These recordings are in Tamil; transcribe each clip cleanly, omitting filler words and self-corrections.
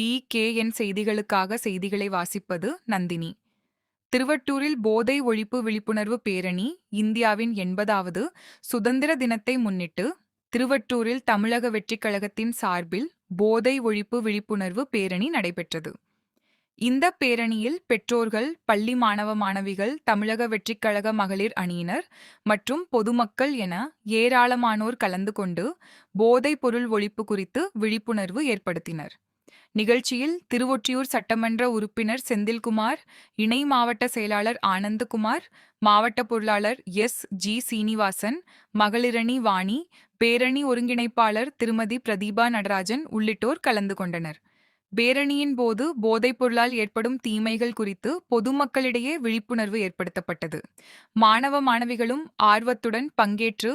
BKN செய்திகளுக்காக செய்திகளை வாசிப்பது நந்தினி. திருவட்டூரில் போதை ஒழிப்பு விழிப்புணர்வு பேரணி இந்தியாவின் 80வது சுதந்திர தினத்தை முன்னிட்டு திருவட்டூரில் தமிழக வெற்றிக் கழகத்தின் சார்பில் போதை ஒழிப்பு விழிப்புணர்வு பேரணி நடைபெற்றது. இந்த பேரணியில் பெற்றோர்கள், பள்ளி மாணவ மாணவிகள், தமிழக வெற்றிக் கழக மகளிர் அணியினர் மற்றும் பொதுமக்கள் என ஏராளமானோர் கலந்து கொண்டு போதைப் பொருள் ஒழிப்பு குறித்து விழிப்புணர்வு ஏற்படுத்தினர். நிகழ்ச்சியில் திருவொற்றியூர் சட்டமன்ற உறுப்பினர் செந்தில்குமார், இணை மாவட்ட செயலாளர் ஆனந்தகுமார், மாவட்ட பொருளாளர் SG சீனிவாசன், மகளிரணி வாணி, பேரணி ஒருங்கிணைப்பாளர் திருமதி பிரதீபா நடராஜன் உள்ளிட்டோர் கலந்து கொண்டனர். பேரணியின் போது போதைப் பொருளால் ஏற்படும் தீமைகள் குறித்து பொதுமக்களிடையே விழிப்புணர்வு ஏற்படுத்தப்பட்டது. மாணவ மாணவிகளும் ஆர்வத்துடன் பங்கேற்று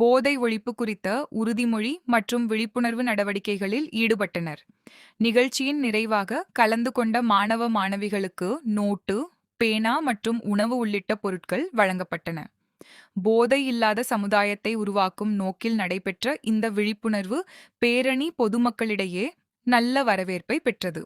போதை ஒழிப்பு குறித்த உறுதிமொழி மற்றும் விழிப்புணர்வு நடவடிக்கைகளில் ஈடுபட்டனர். நிகழ்ச்சியின் நிறைவாக கலந்து கொண்ட மாணவ மாணவிகளுக்கு நோட்டு, பேனா மற்றும் உணவு உள்ளிட்ட பொருட்கள் வழங்கப்பட்டன. போதை இல்லாத சமுதாயத்தை உருவாக்கும் நோக்கில் நடைபெற்ற இந்த விழிப்புணர்வு பேரணி பொதுமக்களிடையே நல்ல வரவேற்பை பெற்றது.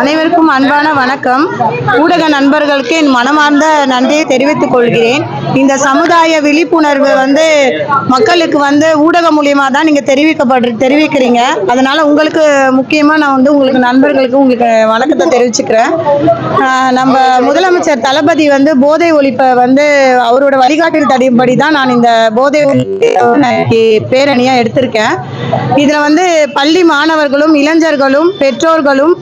அனைவருக்கும் அன்பான வணக்கம். ஊடக நண்பர்களுக்கு என் மனமார்ந்த நன்றியை தெரிவித்துக் கொள்கிறேன். இந்த சமுதாய விழிப்புணர்வு மக்களுக்கு ஊடகம் மூலியமா தான் நீங்க தெரிவிக்கிறீங்க. அதனால உங்களுக்கு முக்கியமா நான் உங்களுக்கு நண்பர்களுக்கு உங்களுக்கு வணக்கத்தை தெரிவிச்சுக்கிறேன். நம்ம முதலமைச்சர் தளபதி போதை ஒழிப்பை அவரோட வழிகாட்டுதலின்படி தான் நான் இந்த போதை பேரணியா எடுத்திருக்கேன். இதுல பள்ளி மாணவர்களும், இளைஞர்களும், பெற்றோர்களும்,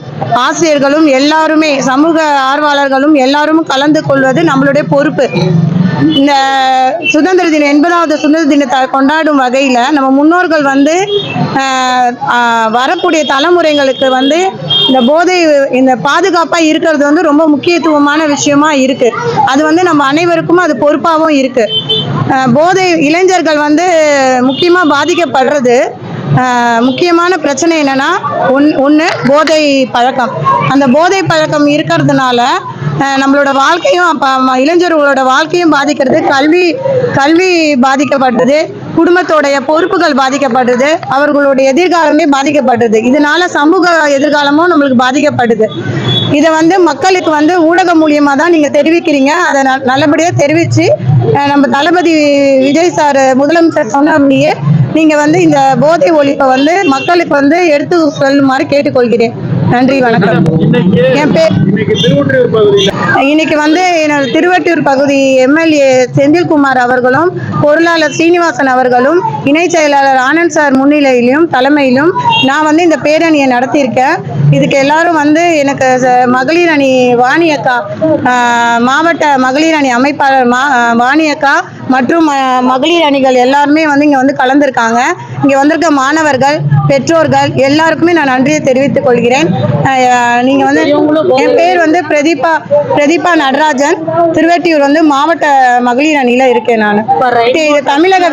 ஆசிரியர்களும் எல்லாருமே, சமூக ஆர்வலர்களும் எல்லாரும் கலந்து கொள்வது நம்மளுடைய பொறுப்பு. இந்த சுதந்திர தினம் 80வது சுதந்திர தினத்தை கொண்டாடும் வகையில நம்ம முன்னோர்கள் வரக்கூடிய தலைமுறைகளுக்கு இந்த போதை இந்த பாதுகாப்பா இருக்கிறது ரொம்ப முக்கியத்துவமான விஷயமா இருக்கு. அது நம்ம அனைவருக்கும் அது பொறுப்பாகவும் இருக்கு. போதை இளைஞர்கள் முக்கியமா பாதிக்கப்படுறது, முக்கியமான பிரச்சனை என்னன்னா ஒன்று போதை பழக்கம். அந்த போதை பழக்கம் இருக்கிறதுனால நம்மளோட வாழ்க்கையும், இளைஞர்களோட வாழ்க்கையும் பாதிக்கிறது, கல்வி பாதிக்கப்படுது, குடும்பத்தோடைய பொறுப்புகள் பாதிக்கப்படுது, அவர்களுடைய எதிர்காலமே பாதிக்கப்படுது. இதனால சமூக எதிர்காலமும் நம்மளுக்கு பாதிக்கப்படுது. இதை மக்களுக்கு ஊடகம் மூலியமா தான் நீங்க தெரிவிக்கிறீங்க. அதை நல்லபடியா தெரிவிச்சு நம்ம தளபதி விஜய் சார் முதலமைச்சர் சொன்னபடியே நீங்க இந்த போதை ஒழிப்பை மக்களுக்கு எடுத்து சொல்லுமாறு கேட்டுக்கொள்கிறேன். நன்றி, வணக்கம். என் பேர் இன்னைக்கு வந்து எனது திருவட்டூர் பகுதி எம்எல்ஏ செந்தில்குமார் அவர்களும் பொருளாளர் சீனிவாசன் அவர்களும் இணை செயலாளர் ஆனந்த் சார் முன்னிலையிலும் தலைமையிலும் நான் வந்து இந்த பேரணியை நடத்தியிருக்கேன். இதுக்கு எல்லாரும் வந்து எனக்கு மகளிர் அணி வாணியக்கா, மாவட்ட மகளிர் அணி அமைப்பாளர் வாணியக்கா மற்றும் மகளிர் அணிகள் எல்லாருமே வந்து இங்கே வந்து கலந்துருக்காங்க. இங்கே வந்திருக்க மாணவர்கள், பெற்றோர்கள் எல்லாருக்குமே நான் நன்றியை தெரிவித்துக் கொள்கிறேன். நீங்கள் வந்து என் பேர் வந்து பிரதீபா நடராஜன், திருவெட்டியூர் வந்து மாவட்ட மகளிர் அணியில் இருக்கேன் நான். இது தமிழக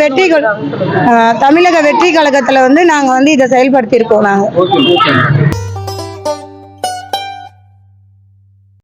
வெற்றி கழகத்தில் வந்து நாங்கள் வந்து இதை செயல்படுத்தியிருக்கோம் நாங்கள்.